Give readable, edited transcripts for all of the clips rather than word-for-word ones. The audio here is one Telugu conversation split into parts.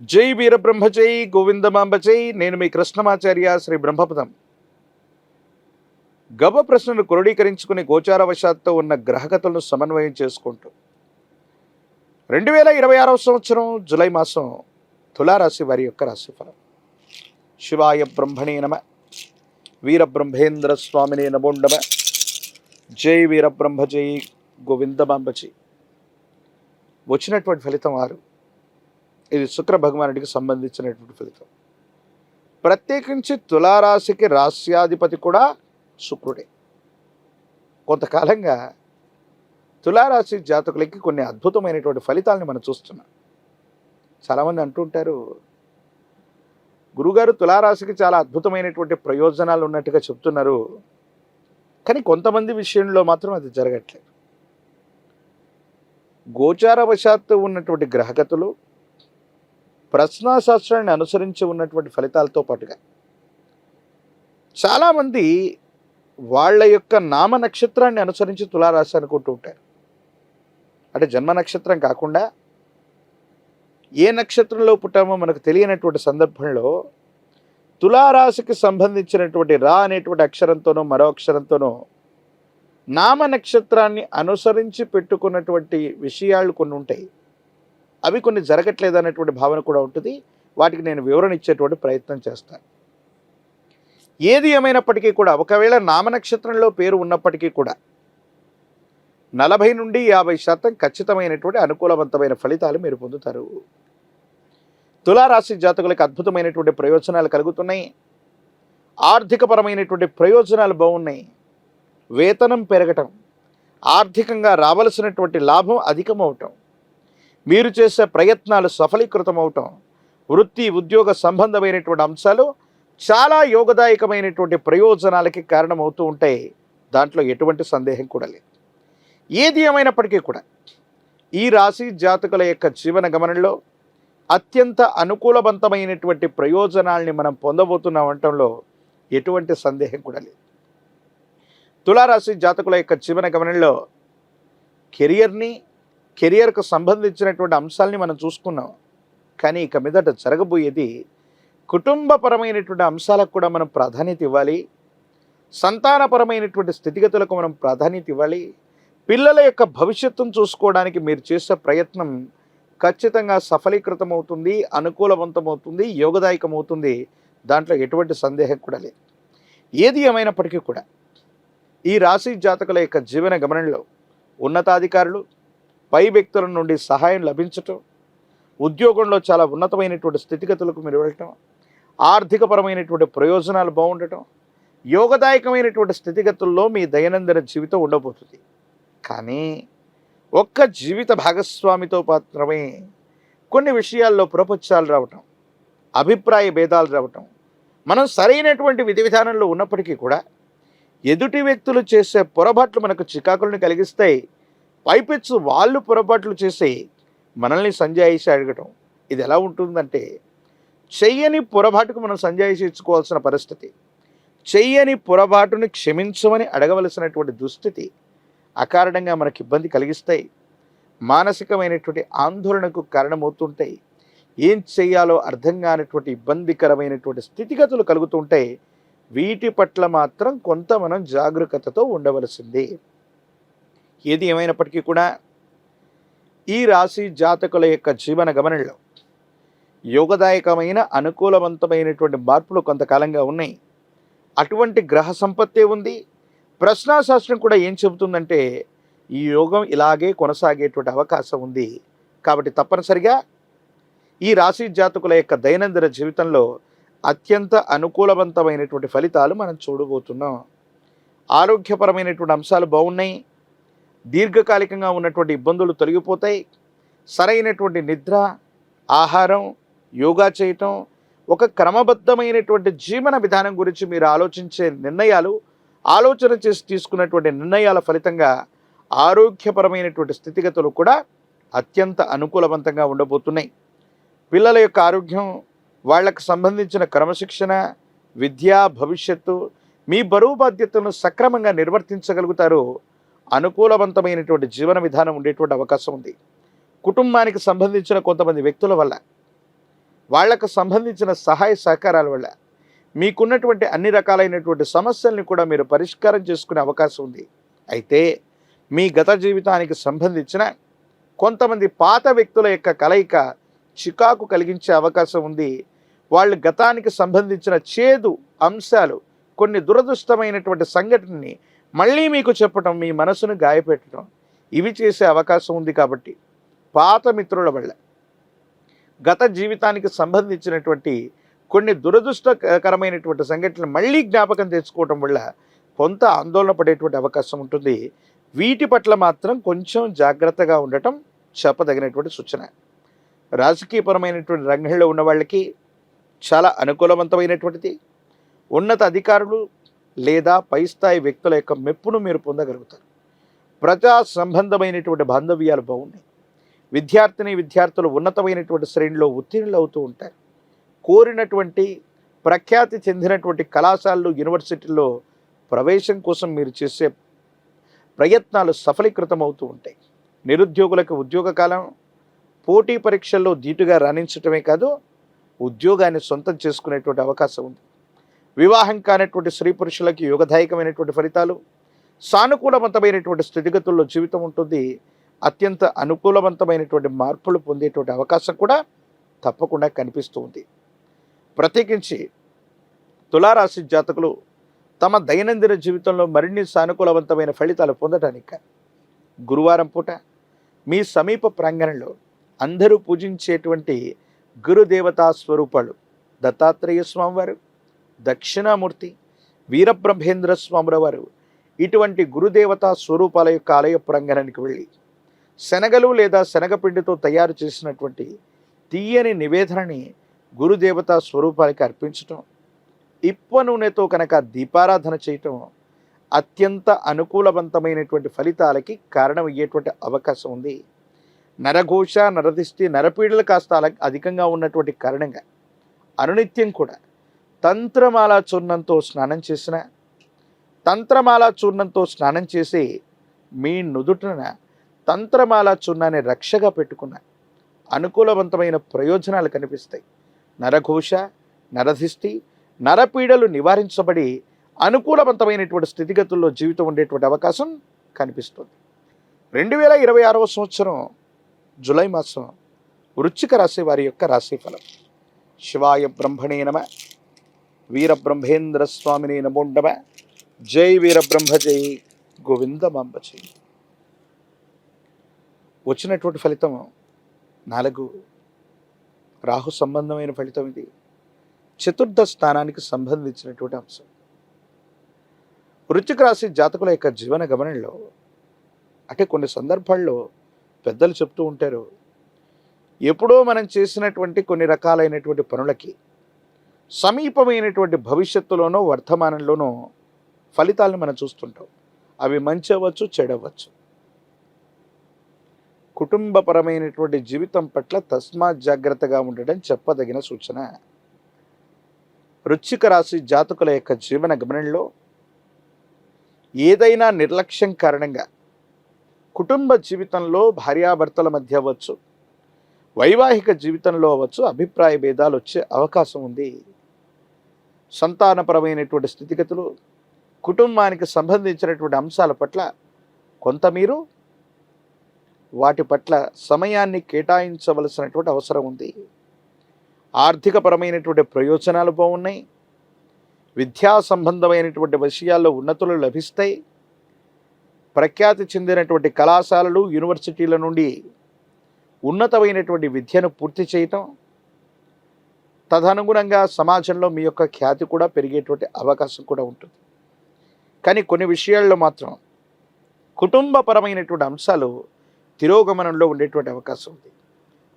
జై వీరబ్రహ్మ జై గోవిందమాంబ జై. నేను మీ కృష్ణమాచార్య శ్రీ బ్రహ్మపదం. గవ ప్రశ్నను క్రోడీకరించుకుని గోచారవశాత్తు ఉన్న గ్రహగతులను సమన్వయం చేసుకుంటూ 2026వ సంవత్సరం జూలై మాసం తులారాశి వారి యొక్క రాశిఫలం. శివాయ బ్రహ్మణే నమ. వీరబ్రహ్మేంద్ర స్వామినే నమోండమ. జై వీరబ్రహ్మ జై గోవిందమాంబ జై. వచ్చినటువంటి ఫలితం 6. ఇది శుక్ర భగవానుడికి సంబంధించినటువంటి ఫలితం. ప్రత్యేకించి తులారాశికి రాశ్యాధిపతి కూడా శుక్రుడే. కొంతకాలంగా తులారాశి జాతకులకి కొన్ని అద్భుతమైనటువంటి ఫలితాలను మనం చూస్తున్నాం. చాలామంది అంటుంటారు, గురుగారు తులారాశికి చాలా అద్భుతమైనటువంటి ప్రయోజనాలు ఉన్నట్టుగా చెప్తున్నారు, కానీ కొంతమంది విషయంలో మాత్రం అది జరగట్లేదు. గోచారవశాత్తు ఉన్నటువంటి గ్రహగతులు ప్రశ్నాశాస్త్రాన్ని అనుసరించి ఉన్నటువంటి ఫలితాలతో పాటుగా చాలామంది వాళ్ళ యొక్క నామ నక్షత్రాన్ని అనుసరించి తులారాశి అనుకుంటూ ఉంటారు. అంటే జన్మ నక్షత్రం కాకుండా ఏ నక్షత్రంలో పుట్టామో మనకు తెలియనటువంటి సందర్భంలో తులారాశికి సంబంధించినటువంటి రా అనేటువంటి అక్షరంతోనో మరో అక్షరంతోనో నామ నక్షత్రాన్ని అనుసరించి పెట్టుకున్నటువంటి విషయాలు కొన్ని ఉంటాయి. అవి కొన్ని జరగట్లేదు అనేటువంటి భావన కూడా ఉంటుంది. వాటికి నేను వివరణ ఇచ్చేటువంటి ప్రయత్నం చేస్తాను. ఏది ఏమైనప్పటికీ కూడా ఒకవేళ నామనక్షత్రంలో పేరు ఉన్నప్పటికీ కూడా 40 నుండి 50% ఖచ్చితమైనటువంటి అనుకూలవంతమైన ఫలితాలు మీరు పొందుతారు. తులారాశి జాతకులకు అద్భుతమైనటువంటి ప్రయోజనాలు కలుగుతున్నాయి. ఆర్థికపరమైనటువంటి ప్రయోజనాలు బాగున్నాయి. వేతనం పెరగటం, ఆర్థికంగా రావలసినటువంటి లాభం అధికమవటం, మీరు చేసే ప్రయత్నాలు సఫలీకృతం అవటం, వృత్తి ఉద్యోగ సంబంధమైనటువంటి అంశాలు చాలా యోగదాయకమైనటువంటి ప్రయోజనాలకి కారణమవుతూ ఉంటాయి. దాంట్లో ఎటువంటి సందేహం కూడా లేదు. ఏది ఏమైనప్పటికీ కూడా ఈ రాశి జాతకుల యొక్క జీవన గమనంలో అత్యంత అనుకూలవంతమైనటువంటి ప్రయోజనాల్ని మనం పొందబోతున్నాం అనటంలో ఎటువంటి సందేహం కూడా లేదు. తులారాశి జాతకుల యొక్క జీవన గమనంలో కెరియర్కు సంబంధించినటువంటి అంశాలని మనం చూసుకున్నాం. కానీ ఇక మీదట జరగబోయేది కుటుంబపరమైనటువంటి అంశాలకు కూడా మనం ప్రాధాన్యత ఇవ్వాలి. సంతానపరమైనటువంటి స్థితిగతులకు మనం ప్రాధాన్యత ఇవ్వాలి. పిల్లల యొక్క భవిష్యత్తును చూసుకోవడానికి మీరు చేసే ప్రయత్నం ఖచ్చితంగా సఫలీకృతం అవుతుంది, అనుకూలవంతమవుతుంది, యోగదాయకమవుతుంది. దాంట్లో ఎటువంటి సందేహం కూడా లేదు. ఏది ఏమైనప్పటికీ కూడా ఈ రాశి జాతకుల యొక్క జీవన గమనంలో ఉన్నతాధికారులు, పై వ్యక్తుల నుండి సహాయం లభించటం, ఉద్యోగంలో చాలా ఉన్నతమైనటువంటి స్థితిగతులకు మీరు వెళ్ళటం, ఆర్థికపరమైనటువంటి ప్రయోజనాలు బాగుండటం, యోగదాయకమైనటువంటి స్థితిగతుల్లో మీ దైనందిన జీవితం ఉండబోతుంది. కానీ ఒక్క జీవిత భాగస్వామితో మాత్రమే కొన్ని విషయాల్లో ప్రపంచాలు రావటం, అభిప్రాయ భేదాలు రావటం, మనం సరైనటువంటి విధి విధానంలో ఉన్నప్పటికీ కూడా ఎదుటి వ్యక్తులు చేసే పొరపాట్లు మనకు చికాకులను కలిగిస్తాయి. పైపెచ్చు వాళ్ళు పొరపాట్లు చేసి మనల్ని సంజాయిషి అడగటం. ఇది ఎలా ఉంటుందంటే, చెయ్యని పొరపాటుకు మనం సంజాయిషి ఇచ్చుకోవాల్సిన పరిస్థితి, చెయ్యని పొరపాటుని క్షమించమని అడగవలసినటువంటి దుస్థితి అకారణంగా మనకి ఇబ్బంది కలిగిస్తాయి. మానసికమైనటువంటి ఆందోళనకు కారణమవుతుంటాయి. ఏం చెయ్యాలో అర్థం కానటువంటి ఇబ్బందికరమైనటువంటి స్థితిగతులు కలుగుతుంటాయి. వీటి పట్ల మాత్రం కొంత మనం జాగరూకతతో ఉండవలసింది. ఏది ఏమైనప్పటికీ కూడా ఈ రాశి జాతకుల యొక్క జీవన గమనంలో యోగదాయకమైన అనుకూలవంతమైనటువంటి మార్పులు కొంతకాలంగా ఉన్నాయి. అటువంటి గ్రహ సంపత్తే ఉంది. ప్రశ్నాశాస్త్రం కూడా ఏం చెబుతుందంటే, ఈ యోగం ఇలాగే కొనసాగేటువంటి అవకాశం ఉంది. కాబట్టి తప్పనిసరిగా ఈ రాశి జాతకుల యొక్క దైనందిన జీవితంలో అత్యంత అనుకూలవంతమైనటువంటి ఫలితాలు మనం చూడబోతున్నాం. ఆరోగ్యపరమైనటువంటి అంశాలు బాగున్నాయి. దీర్ఘకాలికంగా ఉన్నటువంటి ఇబ్బందులు తొలగిపోతాయి. సరైనటువంటి నిద్ర, ఆహారం, యోగా చేయటం, ఒక క్రమబద్ధమైనటువంటి జీవన విధానం గురించి మీరు ఆలోచించే నిర్ణయాలు, ఆలోచన చేసి తీసుకున్నటువంటి నిర్ణయాల ఫలితంగా ఆరోగ్యపరమైనటువంటి స్థితిగతులు కూడా అత్యంత అనుకూలవంతంగా ఉండబోతున్నాయి. పిల్లల యొక్క ఆరోగ్యం, వాళ్లకు సంబంధించిన క్రమశిక్షణ, విద్య, భవిష్యత్తు, మీ బరువు బాధ్యతలను సక్రమంగా నిర్వర్తించగలుగుతారు. అనుకూలవంతమైనటువంటి జీవన విధానం ఉండేటువంటి అవకాశం ఉంది. కుటుంబానికి సంబంధించిన కొంతమంది వ్యక్తుల వల్ల వాళ్లకు సంబంధించిన సహాయ సహకారాల వల్ల మీకున్నటువంటి అన్ని రకాలైనటువంటి సమస్యల్ని కూడా మీరు పరిష్కారం చేసుకునే అవకాశం ఉంది. అయితే మీ గత జీవితానికి సంబంధించిన కొంతమంది పాత వ్యక్తుల యొక్క కలయిక చికాకు కలిగించే అవకాశం ఉంది. వాళ్ళు గతానికి సంబంధించిన చేదు అంశాలు, కొన్ని దురదృష్టమైనటువంటి సంఘటనని మళ్ళీ మీకు చెప్పటం, మీ మనసును గాయపెట్టడం, ఇవి చేసే అవకాశం ఉంది. కాబట్టి పాత మిత్రుల వల్ల గత జీవితానికి సంబంధించినటువంటి కొన్ని దురదృష్టకరమైనటువంటి సంఘటనలు మళ్ళీ జ్ఞాపకం తెచ్చుకోవటం వల్ల కొంత ఆందోళన పడేటువంటి అవకాశం ఉంటుంది. వీటి పట్ల మాత్రం కొంచెం జాగ్రత్తగా ఉండటం చెప్పదగినటువంటి సూచన. రాజకీయపరమైనటువంటి రంగంలో ఉన్న వాళ్ళకి చాలా అనుకూలవంతమైనటువంటిది. ఉన్నత అధికారులు లేదా పై స్థాయి వ్యక్తుల యొక్క మెప్పును మీరు పొందగలుగుతారు. ప్రజా సంబంధమైనటువంటి బాంధవ్యాలు బాగున్నాయి. విద్యార్థులు ఉన్నతమైనటువంటి శ్రేణిలో ఉత్తీర్ణులు అవుతూ ఉంటారు. కోరినటువంటి ప్రఖ్యాతి చెందినటువంటి కళాశాలలు, యూనివర్సిటీల్లో ప్రవేశం కోసం మీరు చేసే ప్రయత్నాలు సఫలీకృతం అవుతూ ఉంటాయి. నిరుద్యోగులకు ఉద్యోగ కాలం, పోటీ పరీక్షల్లో ధీటుగా రాణించటమే కాదు, ఉద్యోగాన్ని సొంతం చేసుకునేటువంటి అవకాశం ఉంది. వివాహం కానటువంటి స్త్రీ పురుషులకి యోగదాయకమైనటువంటి ఫలితాలు, సానుకూలవంతమైనటువంటి స్థితిగతుల్లో జీవితం ఉంటుంది. అత్యంత అనుకూలవంతమైనటువంటి మార్పులు పొందేటువంటి అవకాశం కూడా తప్పకుండా కనిపిస్తూ ఉంది. ప్రత్యేకించి తులారాశి జాతకులు తమ దైనందిన జీవితంలో మరిన్ని సానుకూలవంతమైన ఫలితాలు పొందడానికి గురువారం పూట మీ సమీప ప్రాంగణంలో అందరూ పూజించేటువంటి గురుదేవతా స్వరూపాలు దత్తాత్రేయ స్వామివారు, దక్షిణామూర్తి, వీరబ్రహ్మేంద్ర స్వాముల వారు, ఇటువంటి గురుదేవతా స్వరూపాల యొక్క ఆలయ ప్రాంగణానికి వెళ్ళి శనగలు లేదా శనగపిండితో తయారు చేసినటువంటి తీయని నివేదనని గురుదేవతా స్వరూపాలకి అర్పించటం, ఇప్ప నూనెతో కనుక దీపారాధన చేయటం అత్యంత అనుకూలవంతమైనటువంటి ఫలితాలకి కారణమయ్యేటువంటి అవకాశం ఉంది. నరఘోష, నరదిష్టి, నరపీడలు కాస్త అధికంగా ఉన్నటువంటి కారణంగా అనునిత్యం కూడా తంత్రమాల చూర్ణంతో స్నానం చేసి మీ నుదుటన తంత్రమాల చూర్ణాన్ని రక్షగా పెట్టుకున్న అనుకూలవంతమైన ప్రయోజనాలు కనిపిస్తాయి. నరఘోష, నరదిష్టి, నరపీడలు నివారించబడి అనుకూలవంతమైనటువంటి స్థితిగతుల్లో జీవితం ఉండేటువంటి అవకాశం కనిపిస్తుంది. 2026వ సంవత్సరం జూలై మాసం వృశ్చిక రాశి వారి యొక్క రాశిఫలం. శివాయ బ్రహ్మణే నమ, వీరబ్రహ్మేంద్ర స్వామినే నమో నమ. జై వీరబ్రహ్మ, జై గోవిందమాంబ జై. వచ్చినటువంటి ఫలితం 4 రాహు సంబంధమైన ఫలితం. ఇది చతుర్థ స్థానానికి సంబంధించినటువంటి అంశం. వృశ్చిక రాశి జాతకుల యొక్క జీవన గమనంలో అంటే కొన్ని సందర్భాల్లో పెద్దలు చెప్తూ ఉంటారు, ఎప్పుడో మనం చేసినటువంటి కొన్ని రకాలైనటువంటి పనులకి సమీపమైనటువంటి భవిష్యత్తులోనో వర్తమానంలోనో ఫలితాలను మనం చూస్తుంటాం. అవి మంచి అవ్వచ్చు, చెడవచ్చు. కుటుంబపరమైనటువంటి జీవితం పట్ల తస్మాత్ జాగ్రత్తగా ఉండడం చెప్పదగిన సూచన. వృశ్చిక రాశి జాతకుల యొక్క జీవన గమనంలో ఏదైనా నిర్లక్ష్యం కారణంగా కుటుంబ జీవితంలో భార్యాభర్తల మధ్య అవ్వచ్చు, వైవాహిక జీవితంలో అవ్వచ్చు, అభిప్రాయ భేదాలు వచ్చే అవకాశం ఉంది. సంతానపరమైనటువంటి స్థితిగతులు, కుటుంబానికి సంబంధించినటువంటి అంశాల పట్ల కొంత మీరు వాటి పట్ల సమయాన్ని కేటాయించవలసినటువంటి అవసరం ఉంది. ఆర్థికపరమైనటువంటి ప్రయోజనాలు బాగున్నాయి. విద్యా సంబంధమైనటువంటి విషయాల్లో ఉన్నతులు లభిస్తాయి. ప్రఖ్యాతి చెందినటువంటి కళాశాలలు, యూనివర్సిటీల నుండి ఉన్నతమైనటువంటి విద్యను పూర్తి చేయటం, తదనుగుణంగా సమాజంలో మీ యొక్క ఖ్యాతి కూడా పెరిగేటువంటి అవకాశం కూడా ఉంటుంది. కానీ కొన్ని విషయాల్లో మాత్రం కుటుంబపరమైనటువంటి అంశాలు తిరోగమనంలో ఉండేటువంటి అవకాశం ఉంది.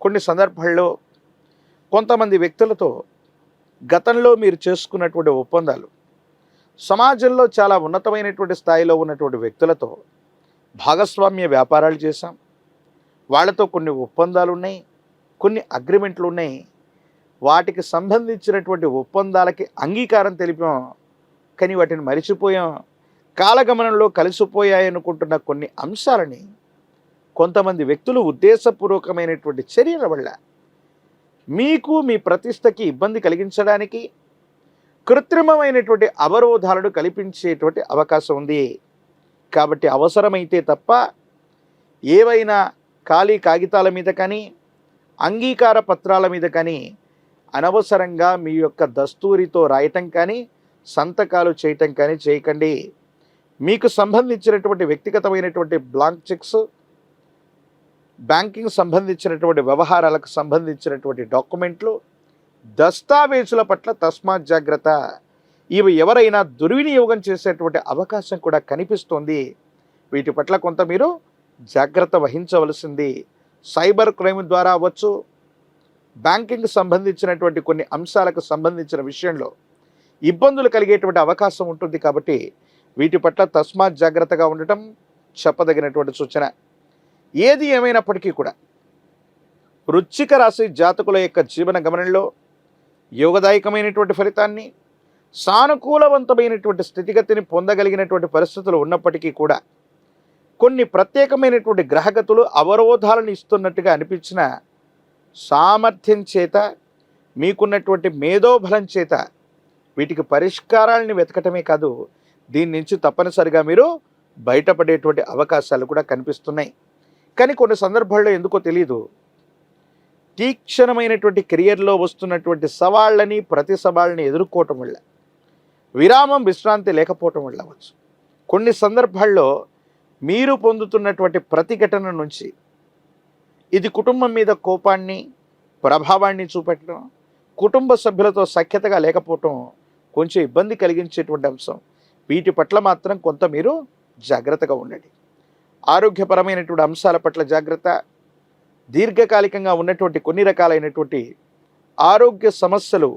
కొన్ని సందర్భాల్లో కొంతమంది వ్యక్తులతో గతంలో మీరు చేసుకున్నటువంటి ఒప్పందాలు, సమాజంలో చాలా ఉన్నతమైనటువంటి స్థాయిలో ఉన్నటువంటి వ్యక్తులతో భాగస్వామ్య వ్యాపారాలు చేశాం, వాళ్ళతో కొన్ని ఒప్పందాలు ఉన్నాయి, కొన్ని అగ్రిమెంట్లు ఉన్నాయి. వాటికి సంబంధించినటువంటి ఒప్పందాలకి అంగీకారం తెలిపాం, కానీ వాటిని మరిచిపోయాం. కాలగమనంలో కలిసిపోయాయనుకుంటున్న కొన్ని అంశాలని కొంతమంది వ్యక్తులు ఉద్దేశపూర్వకమైనటువంటి చర్యల వల్ల మీకు మీ ప్రతిష్టకి ఇబ్బంది కలిగించడానికి కృత్రిమమైనటువంటి అవరోధాలను కల్పించేటువంటి అవకాశం ఉంది. కాబట్టి అవసరమైతే తప్ప ఏవైనా ఖాళీ కాగితాల మీద కానీ అంగీకార పత్రాల మీద కానీ అనవసరంగా మీ యొక్క దస్తూరితో రాయటం కానీ సంతకాలు చేయటం కానీ చేయకండి. మీకు సంబంధించినటువంటి వ్యక్తిగతమైనటువంటి బ్లాంక్ చెక్స్, బ్యాంకింగ్ సంబంధించినటువంటి వ్యవహారాలకు సంబంధించినటువంటి డాక్యుమెంట్లు, దస్తావేజుల పట్ల తస్మాత్ జాగ్రత్త. ఇవి ఎవరైనా దుర్వినియోగం చేసేటువంటి అవకాశం కూడా కనిపిస్తోంది. వీటి పట్ల కొంత మీరు జాగ్రత్త వహించవలసింది. సైబర్ క్రైమ్ ద్వారా అవ్వచ్చు, బ్యాంకింగ్ సంబంధించినటువంటి కొన్ని అంశాలకు సంబంధించిన విషయంలో ఇబ్బందులు కలిగేటువంటి అవకాశం ఉంటుంది. కాబట్టి వీటి పట్ల తస్మాత్ జాగ్రత్తగా ఉండటం చెప్పదగినటువంటి సూచన. ఏది ఏమైనప్పటికీ కూడా వృశ్చిక రాశి జాతకుల యొక్క జీవన గమనంలో యోగదాయకమైనటువంటి ఫలితాన్ని, సానుకూలవంతమైనటువంటి స్థితిగతిని పొందగలిగినటువంటి పరిస్థితులు ఉన్నప్పటికీ కూడా కొన్ని ప్రత్యేకమైనటువంటి గ్రహగతులు అవరోధాలను ఇస్తున్నట్టుగా అనిపించిన సామర్థ్యం చేత, మీకున్నటువంటి మేధోబలం చేత వీటికి పరిష్కారాలను వెతకటమే కాదు, దీని నుంచి తప్పనిసరిగా మీరు బయటపడేటువంటి అవకాశాలు కూడా కనిపిస్తున్నాయి. కానీ కొన్ని సందర్భాల్లో ఎందుకో తెలియదు, తీక్షణమైనటువంటి కెరియర్లో వస్తున్నటువంటి సవాళ్ళని, ప్రతి సవాళ్ళని ఎదుర్కోవటం వల్ల, విరామం విశ్రాంతి లేకపోవటం వల్ల అవ్వచ్చు, కొన్ని సందర్భాల్లో మీరు పొందుతున్నటువంటి ప్రతిఘటన నుంచి ఇది కుటుంబం మీద కోపాన్ని, ప్రభావాన్ని చూపెట్టడం, కుటుంబ సభ్యులతో సఖ్యతగా లేకపోవటం కొంచెం ఇబ్బంది కలిగించేటువంటి అంశం. వీటి పట్ల మాత్రం కొంత మీరు జాగ్రత్తగా ఉండండి. ఆరోగ్యపరమైనటువంటి అంశాల పట్ల జాగ్రత్త. దీర్ఘకాలికంగా ఉన్నటువంటి కొన్ని రకాలైనటువంటి ఆరోగ్య సమస్యలు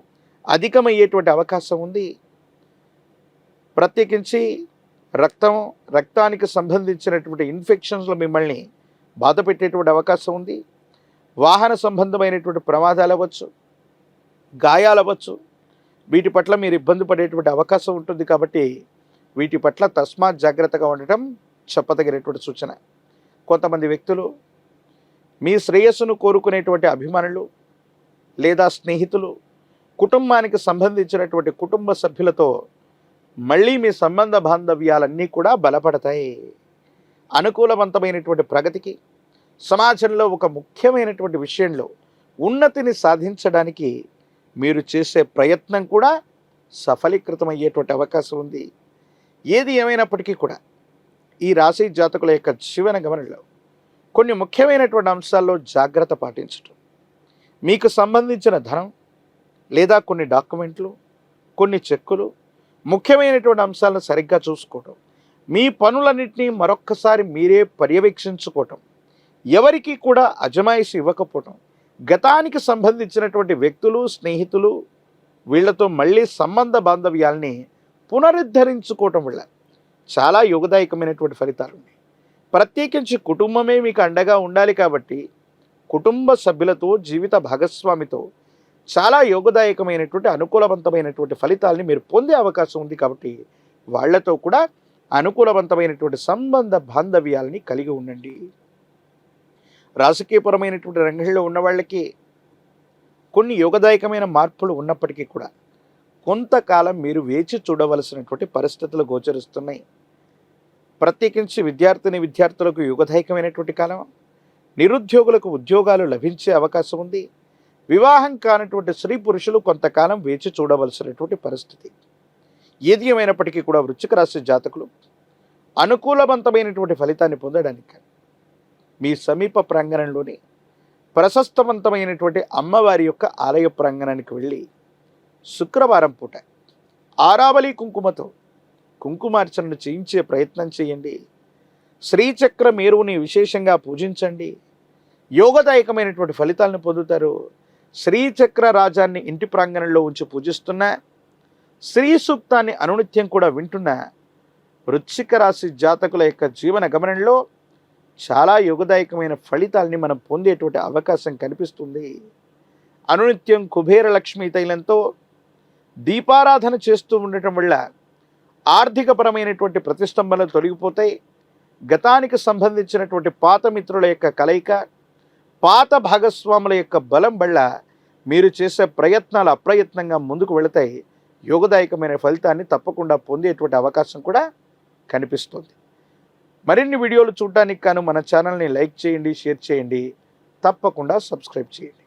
అధికమయ్యేటువంటి అవకాశం ఉంది. ప్రత్యేకించి రక్తానికి సంబంధించినటువంటి ఇన్ఫెక్షన్స్లో మిమ్మల్ని బాధ పెట్టేటువంటి అవకాశం ఉంది. వాహన సంబంధమైనటువంటి ప్రమాదాలు అవ్వచ్చు, గాయాలు అవ్వచ్చు, వీటి పట్ల మీరు ఇబ్బంది పడేటువంటి అవకాశం ఉంటుంది. కాబట్టి వీటి పట్ల తస్మాత్ జాగ్రత్తగా ఉండటం చెప్పదగినటువంటి సూచన. కొంతమంది వ్యక్తులు మీ శ్రేయస్సును కోరుకునేటువంటి అభిమానులు లేదా స్నేహితులు, కుటుంబానికి సంబంధించినటువంటి కుటుంబ సభ్యులతో మళ్ళీ మీ సంబంధ బాంధవ్యాలన్నీ కూడా బలపడతాయి. అనుకూలవంతమైనటువంటి ప్రగతికి, సమాజంలో ఒక ముఖ్యమైనటువంటి విషయంలో ఉన్నతిని సాధించడానికి మీరు చేసే ప్రయత్నం కూడా సఫలీకృతమయ్యేటువంటి అవకాశం ఉంది. ఏది ఏమైనప్పటికీ కూడా ఈ రాశి జాతకుల యొక్క జీవన గమనంలో కొన్ని ముఖ్యమైనటువంటి అంశాల్లో జాగ్రత్త పాటించటం, మీకు సంబంధించిన ధనం లేదా కొన్ని డాక్యుమెంట్లు, కొన్ని చెక్కులు, ముఖ్యమైనటువంటి అంశాలను సరిగ్గా చూసుకోవటం, మీ పనులన్నింటినీ మరొక్కసారి మీరే పర్యవేక్షించుకోవటం, ఎవరికి కూడా అజమాయిషి ఇవ్వకపోవటం, గతానికి సంబంధించినటువంటి వ్యక్తులు, స్నేహితులు, వీళ్లతో మళ్ళీ సంబంధ బాంధవ్యాల్ని పునరుద్ధరించుకోవటం వల్ల చాలా యోగదాయకమైనటువంటి ఫలితాలు ఉన్నాయి. ప్రత్యేకించి కుటుంబమే మీకు అండగా ఉండాలి. కాబట్టి కుటుంబ సభ్యులతో, జీవిత భాగస్వామితో చాలా యోగదాయకమైనటువంటి అనుకూలవంతమైనటువంటి ఫలితాలని మీరు పొందే అవకాశం ఉంది. కాబట్టి వాళ్లతో కూడా అనుకూలవంతమైనటువంటి సంబంధ బాంధవ్యాలని కలిగి ఉండండి. రాజకీయపరమైనటువంటి రంగంలో ఉన్న వాళ్ళకి కొన్ని యోగదాయకమైన మార్పులు ఉన్నప్పటికీ కూడా కొంతకాలం మీరు వేచి చూడవలసినటువంటి పరిస్థితులు గోచరిస్తున్నాయి. ప్రత్యేకించి విద్యార్థులకు యోగదాయకమైనటువంటి కాలం, నిరుద్యోగులకు ఉద్యోగాలు లభించే అవకాశం ఉంది. వివాహం కానటువంటి స్త్రీ పురుషులు కొంతకాలం వేచి చూడవలసినటువంటి పరిస్థితి. ఏది ఏమైనప్పటికీ కూడా వృశ్చిక రాశి జాతకులు అనుకూలవంతమైనటువంటి ఫలితాన్ని పొందడానికి మీ సమీప ప్రాంగణంలోని ప్రశస్తవంతమైనటువంటి అమ్మవారి యొక్క ఆలయ ప్రాంగణానికి వెళ్ళి శుక్రవారం పూట ఆరావళి కుంకుమతో కుంకుమార్చనను చేయించే ప్రయత్నం చేయండి. శ్రీచక్ర మేరువుని విశేషంగా పూజించండి. యోగదాయకమైనటువంటి ఫలితాలను పొందుతారు. శ్రీచక్ర రాజాన్ని ఇంటి ప్రాంగణంలో ఉంచి పూజిస్తున్న, శ్రీ సూక్తాన్ని అనునిత్యం కూడా వింటున్న వృశ్చిక రాశి జాతకుల యొక్క జీవన గమనంలో చాలా యోగదాయకమైన ఫలితాలని మనం పొందేటువంటి అవకాశం కనిపిస్తుంది. అనునిత్యం కుబేర లక్ష్మీ తైలంతో దీపారాధన చేస్తూ ఉండటం వల్ల ఆర్థికపరమైనటువంటి ప్రతిష్టంభనలు తొలగిపోతాయి. గతానికి సంబంధించినటువంటి పాత మిత్రుల యొక్క కలయిక, పాత భాగస్వాముల యొక్క బలం వల్ల మీరు చేసే ప్రయత్నాలు అప్రయత్నంగా ముందుకు వెళతాయి. యోగదాయకమైన ఫలితాన్ని తప్పకుండా పొందేటువంటి అవకాశం కూడా కనిపిస్తుంది. మరిన్ని వీడియోలు చూడడానికి గాను మన ఛానల్ని లైక్ చేయండి, షేర్ చేయండి, తప్పకుండా సబ్స్క్రైబ్ చేయండి.